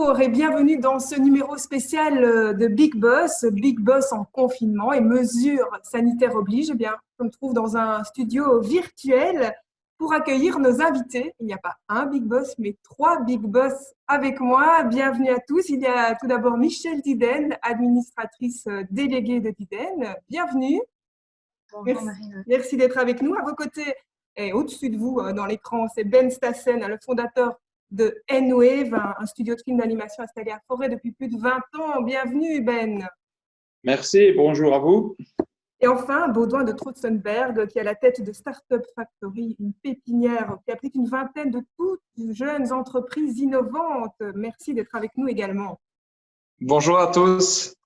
Bonjour et bienvenue dans ce numéro spécial de Big Boss. Big Boss en confinement et mesures sanitaires obligent. Eh bien, je me trouve dans un studio virtuel pour accueillir nos invités. Il n'y a pas un Big Boss, mais trois Big Boss avec moi. Bienvenue à tous. Il y a tout d'abord Michèle Diden, administratrice déléguée de Diden. Bienvenue. Bonjour Merci, Marine. merci d'être avec nous. À vos côtés et au-dessus de vous dans l'écran, c'est Ben Stassen, le fondateur de N-Wave, un studio de film d'animation installé à Forêt depuis plus de 20 ans. Bienvenue Ben. Merci, bonjour à vous. Et enfin, Baudouin de Trotzenberg, qui est à la tête de Startup Factory, une pépinière qui abrite une vingtaine de toutes jeunes entreprises innovantes. Merci d'être avec nous également. Bonjour à tous.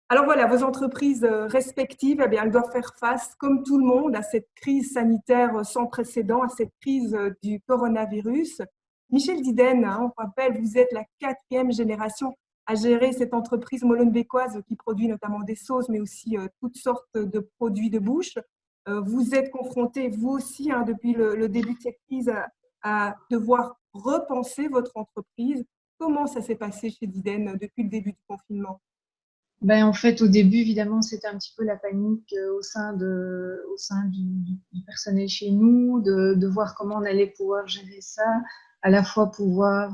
Alors voilà, vos entreprises respectives, eh bien, elles doivent faire face, comme tout le monde, à cette crise sanitaire sans précédent, à cette crise du coronavirus. Michèle Diden, on rappelle, vous êtes la 4e génération à gérer cette entreprise molenbeekoise qui produit notamment des sauces, mais aussi toutes sortes de produits de bouche. Vous êtes confronté, vous aussi, depuis le début de cette crise, à devoir repenser votre entreprise. Comment ça s'est passé chez Diden depuis le début du confinement ? En fait, au début, évidemment, c'était un petit peu la panique au sein du personnel chez nous, de voir comment on allait pouvoir gérer ça, à la fois pouvoir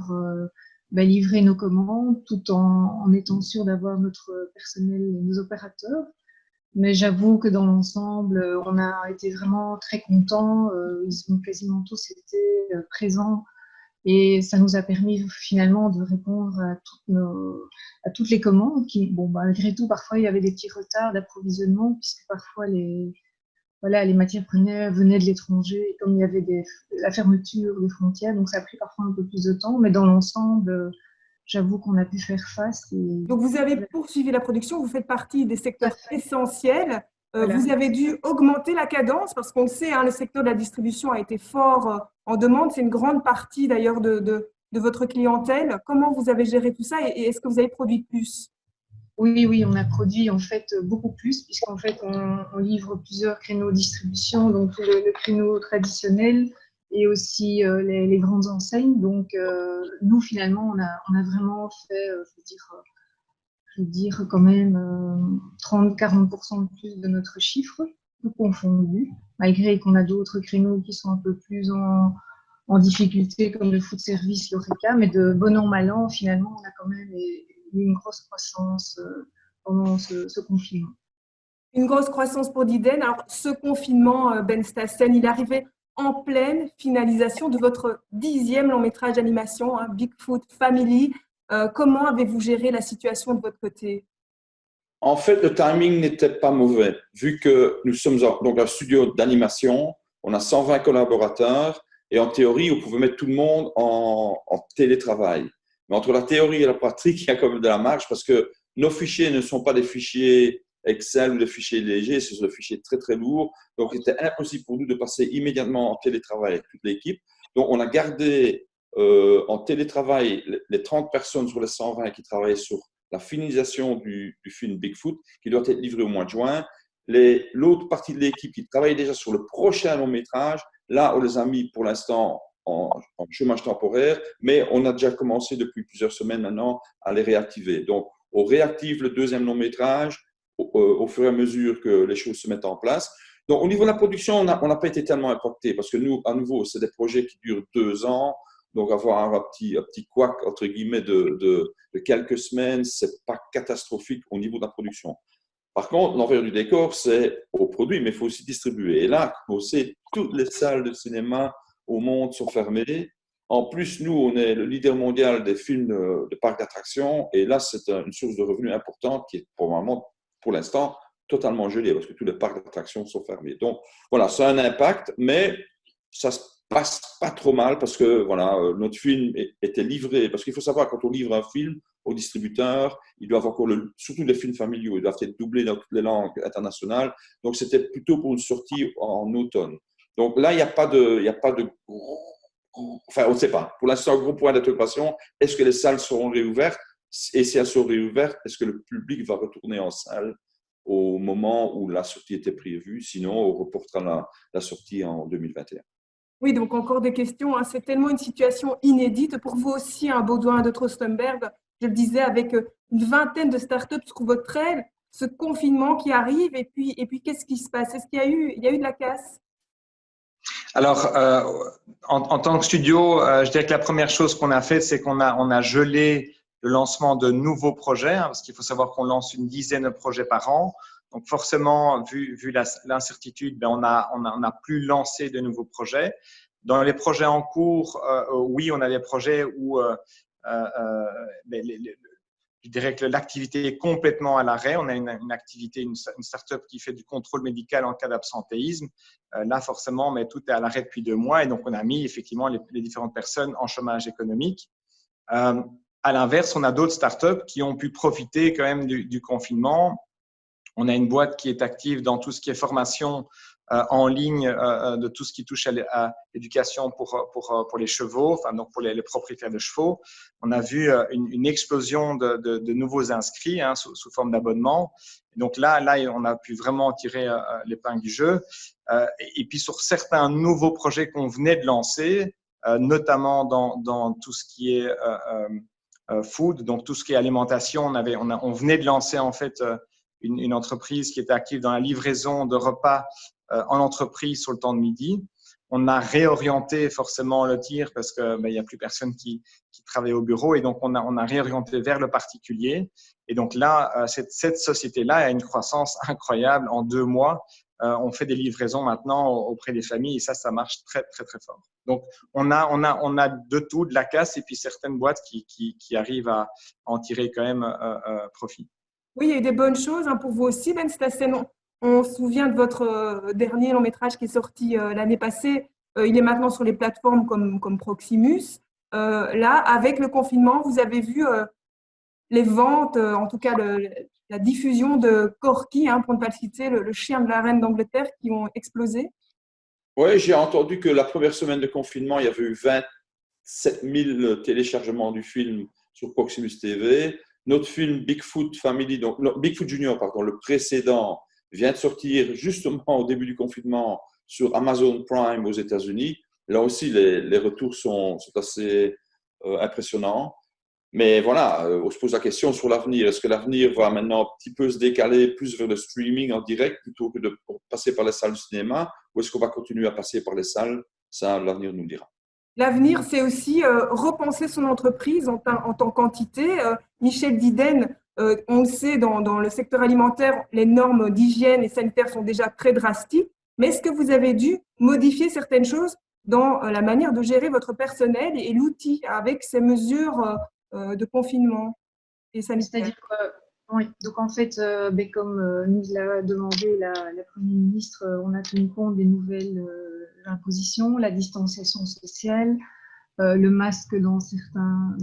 livrer nos commandes tout en étant sûr d'avoir notre personnel et nos opérateurs. Mais j'avoue que dans l'ensemble, on a été vraiment très contents. Ils ont quasiment tous été présents. Et ça nous a permis finalement de répondre à toutes les commandes qui, malgré tout, parfois il y avait des petits retards d'approvisionnement puisque parfois les matières premières venaient de l'étranger et comme il y avait la fermeture des frontières, donc ça a pris parfois un peu plus de temps, mais dans l'ensemble, j'avoue qu'on a pu faire face. Donc vous avez poursuivi la production, vous faites partie des secteurs essentiels. Voilà. Vous avez dû augmenter la cadence parce qu'on le sait, le secteur de la distribution a été fort en demande. C'est une grande partie d'ailleurs de votre clientèle. Comment vous avez géré tout ça et est-ce que vous avez produit plus ? Oui, on a produit en fait beaucoup plus puisqu'en fait on livre plusieurs créneaux de distribution, donc le créneau traditionnel et aussi les grandes enseignes. Donc nous finalement on a vraiment fait, je veux dire quand même 30-40% de plus de notre chiffre, tout confondu, malgré qu'on a d'autres créneaux qui sont un peu plus en difficulté comme le food service, l'Horeca, mais de bon an, mal an, finalement, on a quand même eu une grosse croissance pendant ce confinement. Une grosse croissance pour Diden. Alors, ce confinement, Ben Stassen, il arrivait en pleine finalisation de votre 10e long métrage d'animation, Bigfoot Family. Comment avez-vous géré la situation de votre côté ? En fait, le timing n'était pas mauvais, vu que nous sommes donc un studio d'animation, on a 120 collaborateurs, et en théorie, on pouvait mettre tout le monde en télétravail. Mais entre la théorie et la pratique, il y a quand même de la marge, parce que nos fichiers ne sont pas des fichiers Excel ou des fichiers légers, ce sont des fichiers très, très lourds. Donc, il était impossible pour nous de passer immédiatement en télétravail avec toute l'équipe. Donc, on a gardé en télétravail les 30 personnes sur les 120 qui travaillaient sur la finalisation du film Bigfoot, qui doit être livré au mois de juin. L'autre partie de l'équipe qui travaille déjà sur le prochain long métrage, là, on les a mis pour l'instant en chômage temporaire, mais on a déjà commencé depuis plusieurs semaines maintenant à les réactiver. Donc, on réactive le deuxième long métrage au fur et à mesure que les choses se mettent en place. Donc, au niveau de la production, on n'a pas été tellement impacté parce que nous, à nouveau, c'est des projets qui durent 2 ans. Donc, avoir un petit couac, entre guillemets, de quelques semaines, ce n'est pas catastrophique au niveau de la production. Par contre, l'envers du décor, c'est au produit, mais il faut aussi distribuer. Et là, comme on sait, toutes les salles de cinéma au monde sont fermées. En plus, nous, on est le leader mondial des films de parcs d'attractions. Et là, c'est une source de revenus importante qui est probablement, pour l'instant, totalement gelée parce que tous les parcs d'attractions sont fermés. Donc, voilà, ça a un impact, mais ça se passe pas trop mal parce que voilà, notre film était livré. Parce qu'il faut savoir, quand on livre un film aux distributeurs, ils doivent encore, surtout les films familiaux, ils doivent être doublés dans toutes les langues internationales. Donc, c'était plutôt pour une sortie en automne. Donc là, il n'y a pas de enfin, on ne sait pas. Pour l'instant, gros point d'interrogation, est-ce que les salles seront réouvertes? Et si elles sont réouvertes, est-ce que le public va retourner en salle au moment où la sortie était prévue? Sinon, on reportera la sortie en 2021. Oui, donc encore des questions, hein. C'est tellement une situation inédite pour vous aussi, un Baudouin de Traustenberg. Je le disais, avec une vingtaine de startups sur votre aile, ce confinement qui arrive, et puis qu'est-ce qui se passe? Est-ce il y a eu de la casse? Alors, en tant que studio, je dirais que la première chose qu'on a fait, c'est qu'on a gelé le lancement de nouveaux projets, hein, parce qu'il faut savoir qu'on lance une dizaine de projets par an. Donc, forcément, vu l'incertitude, ben, on a plus lancé de nouveaux projets. Dans les projets en cours, oui, on a des projets où ben, je dirais que l'activité est complètement à l'arrêt. On a une activité, une start-up qui fait du contrôle médical en cas d'absentéisme. Là, forcément, mais tout est à l'arrêt depuis 2 mois. Et donc, on a mis effectivement les différentes personnes en chômage économique. À l'inverse, on a d'autres start-up qui ont pu profiter quand même du confinement. On a une boîte qui est active dans tout ce qui est formation en ligne de tout ce qui touche à l'éducation pour les chevaux, enfin donc pour les propriétaires de chevaux. On a vu une explosion de nouveaux inscrits, hein, sous forme d'abonnement. Donc là, on a pu vraiment tirer l'épingle du jeu. Et puis sur certains nouveaux projets qu'on venait de lancer, notamment dans tout ce qui est food, donc tout ce qui est alimentation, on venait de lancer en fait une entreprise qui était active dans la livraison de repas en entreprise sur le temps de midi. On a réorienté forcément le tir parce que il y a plus personne qui travaille au bureau, et donc on a réorienté vers le particulier. Et donc là, cette société-là a une croissance incroyable. En 2 mois, on fait des livraisons maintenant auprès des familles, et ça marche très très très fort. Donc on a de tout, de la casse, et puis certaines boîtes qui arrivent à en tirer quand même profit. Oui, il y a eu des bonnes choses, hein, pour vous aussi, Ben. C'est assez long. On se souvient de votre dernier long métrage qui est sorti l'année passée. Il est maintenant sur les plateformes comme Proximus. Là, avec le confinement, vous avez vu les ventes, en tout cas la diffusion de Corky, hein, pour ne pas le citer, le chien de la reine d'Angleterre, qui ont explosé. Oui, j'ai entendu que la première semaine de confinement, il y avait eu 27 000 téléchargements du film sur Proximus TV. Notre film Bigfoot Family, donc Bigfoot Junior, pardon, le précédent, vient de sortir justement au début du confinement sur Amazon Prime aux États-Unis. Là aussi, les retours sont assez impressionnants. Mais voilà, on se pose la question sur l'avenir. Est-ce que l'avenir va maintenant un petit peu se décaler plus vers le streaming en direct plutôt que de passer par les salles de cinéma, ou est-ce qu'on va continuer à passer par les salles? Ça, l'avenir nous le dira. L'avenir, c'est aussi repenser son entreprise en tant qu'entité. Michel Diden, on le sait, dans le secteur alimentaire, les normes d'hygiène et sanitaire sont déjà très drastiques. Mais est-ce que vous avez dû modifier certaines choses dans la manière de gérer votre personnel et l'outil avec ces mesures de confinement et sanitaire? C'est-à-dire que, oui, donc en fait, comme nous l'a demandé la Première ministre, on a tenu compte des nouvelles impositions, la distanciation sociale, le masque dans certains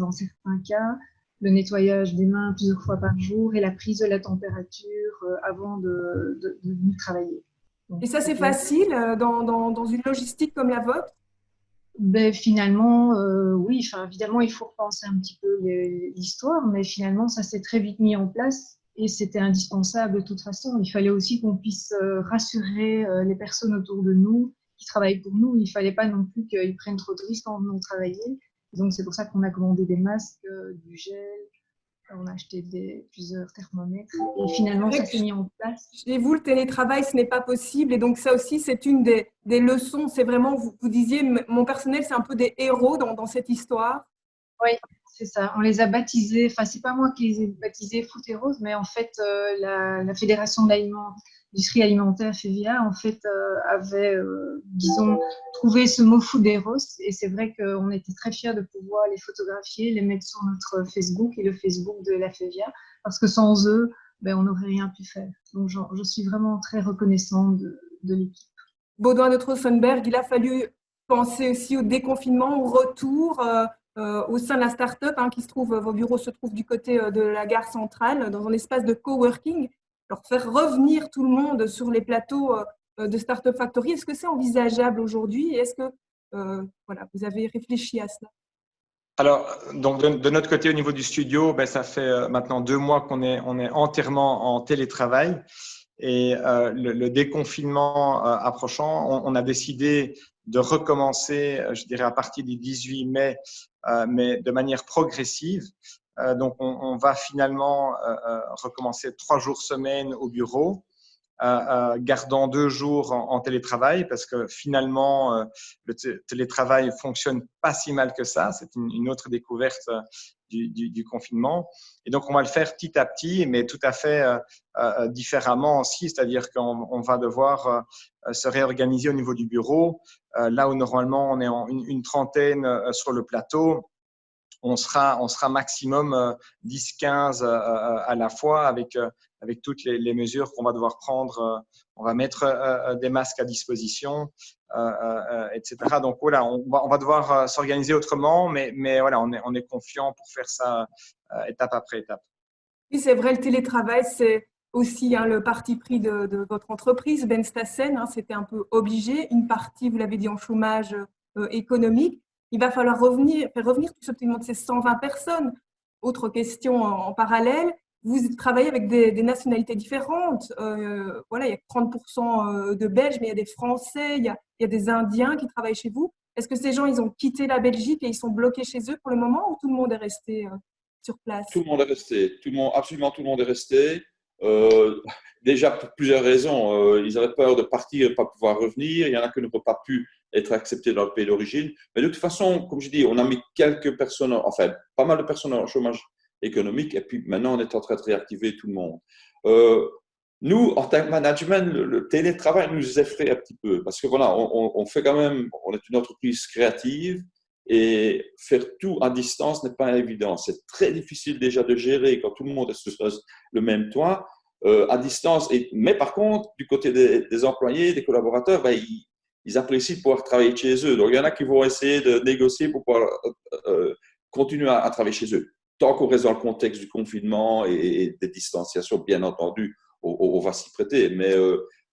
cas, le nettoyage des mains plusieurs fois par jour et la prise de la température avant de venir travailler. Donc, Et ça, c'est facile dans une logistique comme la vôtre? Finalement, oui, enfin, évidemment, il faut repenser un petit peu l'histoire, mais finalement, ça s'est très vite mis en place et c'était indispensable de toute façon. Il fallait aussi qu'on puisse rassurer les personnes autour de nous qui travaillent pour nous. Il ne fallait pas non plus qu'ils prennent trop de risques en venant travailler. Donc, c'est pour ça qu'on a commandé des masques, du gel, on a acheté plusieurs thermomètres et finalement, ça s'est mis en place. Chez vous, le télétravail, ce n'est pas possible. Et donc, ça aussi, c'est une des leçons. C'est vraiment, vous disiez, mon personnel, c'est un peu des héros dans cette histoire. Oui, c'est ça. On les a baptisés, enfin, c'est pas moi qui les ai baptisés Foot et Rose, mais en fait, la Fédération de l'industrie alimentaire, FEVIA, en fait, avait, disons, trouvé ce mot Food et Rose. Et c'est vrai qu'on était très fiers de pouvoir les photographier, les mettre sur notre Facebook et le Facebook de la FEVIA, parce que sans eux, on n'aurait rien pu faire. Donc, je suis vraiment très reconnaissante de l'équipe. Baudouin de Traustenberg, il a fallu penser aussi au déconfinement, au retour au sein de la start-up, hein, vos bureaux se trouvent du côté de la gare centrale, dans un espace de coworking. Alors, faire revenir tout le monde sur les plateaux de Startup Factory, est-ce que c'est envisageable aujourd'hui? Est-ce que voilà, vous avez réfléchi à cela? Alors, donc de notre côté, au niveau du studio, ça fait maintenant 2 mois qu'on est entièrement en télétravail. Et le déconfinement approchant, on a décidé de recommencer, je dirais, à partir du 18 mai, mais de manière progressive. Donc, on va finalement recommencer 3 jours semaine au bureau, gardant 2 jours en télétravail, parce que finalement, le télétravail fonctionne pas si mal que ça. C'est une autre découverte du confinement. Et donc, on va le faire petit à petit, mais tout à fait différemment aussi, c'est-à-dire qu'on va devoir se réorganiser au niveau du bureau. Là où normalement, on est en une trentaine sur le plateau, on sera maximum 10-15 à la fois avec toutes les mesures qu'on va devoir prendre. On va mettre des masques à disposition, etc. Donc voilà, on va devoir s'organiser autrement, mais voilà, on est confiant pour faire ça étape après étape. Oui, c'est vrai, le télétravail, c'est aussi le parti pris de votre entreprise, Ben Stassen. C'était un peu obligé. Une partie, vous l'avez dit, en chômage économique. Il va falloir faire revenir tout simplement de ces 120 personnes. Autre question en parallèle, vous travaillez avec des nationalités différentes. Voilà, il y a 30% de Belges, mais il y a des Français, il y a des Indiens qui travaillent chez vous. Est-ce que ces gens, ils ont quitté la Belgique et ils sont bloqués chez eux pour le moment, ou tout le monde est resté sur place? Tout le monde est resté. Absolument tout le monde est resté. Déjà pour plusieurs raisons. Ils avaient peur de partir et de ne pas pouvoir revenir. Il y en a qui n'auraient pas pu être acceptés dans le pays d'origine. Mais de toute façon, comme je dis, on a mis quelques personnes, enfin pas mal de personnes en chômage économique. Et puis maintenant, on est en train de réactiver tout le monde. Nous, en tant que management, le télétravail nous effraie un petit peu parce que voilà, on fait quand même, on est une entreprise créative. Et faire tout à distance n'est pas évident. C'est très difficile déjà de gérer quand tout le monde est sous le même toit à distance. Mais par contre, du côté des employés, des collaborateurs, ben, ils apprécient de pouvoir travailler chez eux. Donc, il y en a qui vont essayer de négocier pour pouvoir continuer à travailler chez eux. Tant qu'on reste dans le contexte du confinement et des distanciations, bien entendu, on va s'y prêter. Mais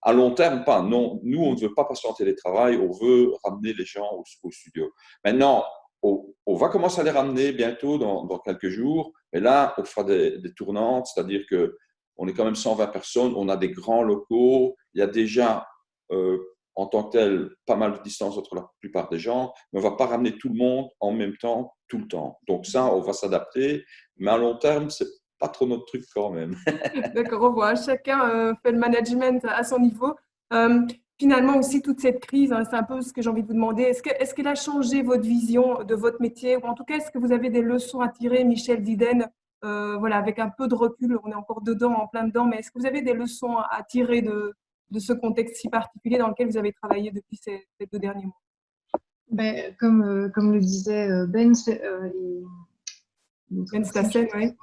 à long terme, pas. Non, nous, on ne veut pas passer en télétravail, on veut ramener les gens au studio. Maintenant, on va commencer à les ramener bientôt dans quelques jours. Et là, on fera des tournantes, c'est-à-dire qu'on est quand même 120 personnes, on a des grands locaux, il y a déjà en tant que tel pas mal de distance entre la plupart des gens, mais on ne va pas ramener tout le monde en même temps, tout le temps. Donc ça, on va s'adapter, mais à long terme, c'est pas trop notre truc quand même. D'accord, on voit. Chacun fait le management à son niveau. Finalement aussi, toute cette crise, c'est un peu ce que j'ai envie de vous demander. Est-ce qu'elle a changé votre vision de votre métier? Ou en tout cas, est-ce que vous avez des leçons à tirer, Michel Didenne, voilà, avec un peu de recul, on est encore dedans, en plein dedans, mais est-ce que vous avez des leçons à tirer de ce contexte si particulier dans lequel vous avez travaillé depuis ces 2 derniers mois? Ben, comme le disait Ben, Ben Stassen, oui.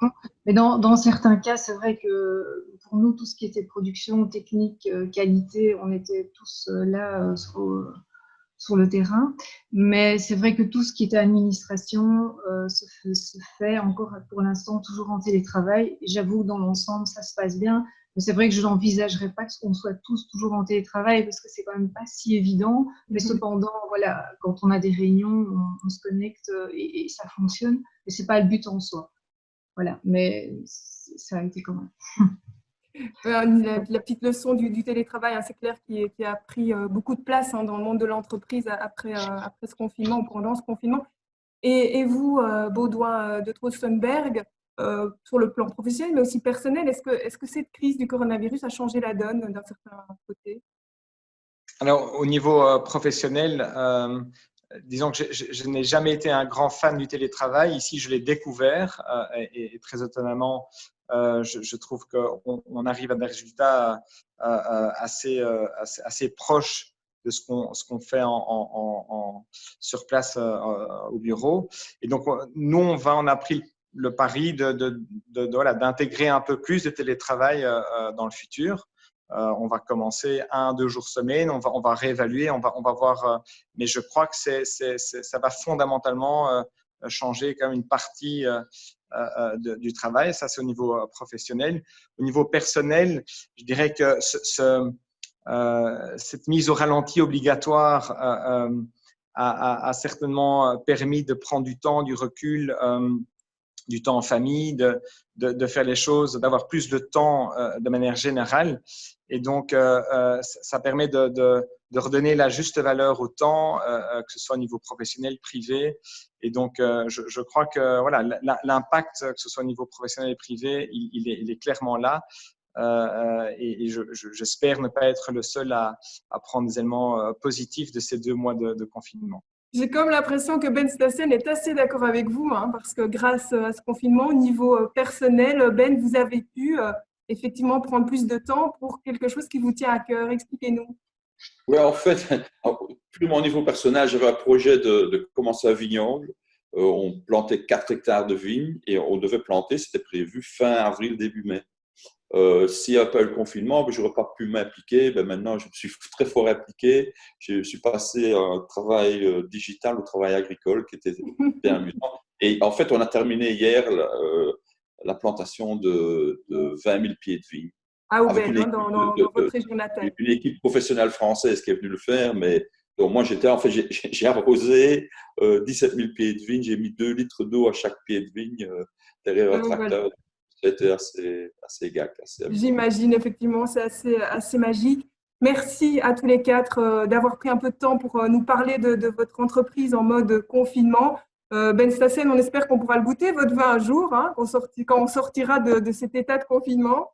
mais dans certains cas, c'est vrai que pour nous, tout ce qui était production, technique, qualité, on était tous là sur le terrain. Mais c'est vrai que tout ce qui était administration se fait encore pour l'instant toujours en télétravail. Et j'avoue que dans l'ensemble, ça se passe bien. Mais c'est vrai que je n'envisagerais pas qu'on soit tous toujours en télétravail parce que c'est quand même pas si évident. Mais cependant, voilà, quand on a des réunions, on se connecte et ça fonctionne. Et c'est pas le but en soi. Voilà, mais ça a été quand même. La petite leçon du télétravail, c'est clair, qui a pris beaucoup de place dans le monde de l'entreprise après ce confinement ou pendant ce confinement. Et vous, Baudouin de Trossenberg, sur le plan professionnel, mais aussi personnel, est-ce que cette crise du coronavirus a changé la donne d'un certain côté? Alors, au niveau professionnel, disons que je n'ai jamais été un grand fan du télétravail. Ici, je l'ai découvert et très étonnamment, je trouve qu'on arrive à des résultats assez proches de ce qu'on fait sur place au bureau. Et donc, nous, on a pris le pari voilà, d'intégrer un peu plus de télétravail dans le futur. On va commencer 1-2 jours semaine, on va réévaluer, on va voir. Mais je crois que ça va fondamentalement changer quand même une partie du travail. Ça, c'est au niveau professionnel. Au niveau personnel, je dirais que cette mise au ralenti obligatoire a certainement permis de prendre du temps, du recul du temps en famille, de faire les choses, d'avoir plus de temps de manière générale. Et donc, ça permet de redonner la juste valeur au temps, que ce soit au niveau professionnel, privé. Et donc, je crois que voilà, l'impact, que ce soit au niveau professionnel et privé, il est clairement là. Et j'espère ne pas être le seul à prendre des éléments positifs de ces 2 mois de confinement. J'ai comme l'impression que Ben Stassen est assez d'accord avec vous, hein, parce que grâce à ce confinement, au niveau personnel, Ben, vous avez pu effectivement prendre plus de temps pour quelque chose qui vous tient à cœur. Expliquez-nous. Oui, en fait, plus mon niveau personnel, j'avais un projet de commencer un vignoble. On plantait 4 hectares de vignes et on devait planter, c'était prévu fin avril, début mai. S'il n'y a pas eu le confinement, je n'aurais pas pu m'impliquer. Maintenant, je me suis très fort impliqué. Je suis passé un travail digital au travail agricole qui était bien amusant. Et en fait, on a terminé hier la plantation de 20 000 pieds de vigne. À Avec Aubert, hein, dans votre région natale. une équipe professionnelle française qui est venue le faire. Mais donc moi, j'ai arrosé 17 000 pieds de vigne. J'ai mis 2 litres d'eau à chaure pied de vigne derrière un tracteur. Voilà. C'était assez gag. J'imagine, effectivement, c'est assez magique. Merci à tous les 4 d'avoir pris un peu de temps pour nous parler de votre entreprise en mode confinement. Ben Stassen, on espère qu'on pourra le goûter, votre vin, un jour, hein, quand on sortira de cet état de confinement.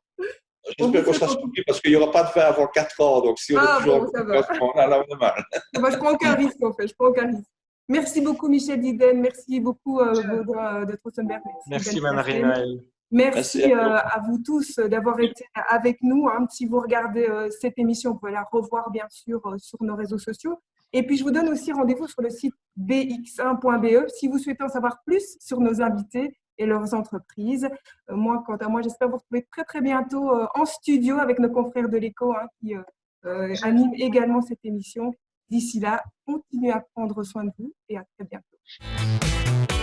J'espère qu'on sera surpris parce qu'il n'y aura pas de vin avant 4 ans. Donc, si on est toujours bon, ça en va. confinement, là, on est mal. Je prends aucun risque, en fait. Je prends aucun risque. Merci beaucoup, Michel Diden. Merci beaucoup, Baudouin de Trossenberg. Merci, Ben Marie-Noël. Merci à vous tous d'avoir été avec nous. Hein. Si vous regardez cette émission, vous pouvez la revoir bien sûr sur nos réseaux sociaux. Et puis, je vous donne aussi rendez-vous sur le site bx1.be si vous souhaitez en savoir plus sur nos invités et leurs entreprises. Moi, quant à moi, j'espère vous retrouver très, très bientôt en studio avec nos confrères de l'Écho qui animent également cette émission. D'ici là, continuez à prendre soin de vous et à très bientôt.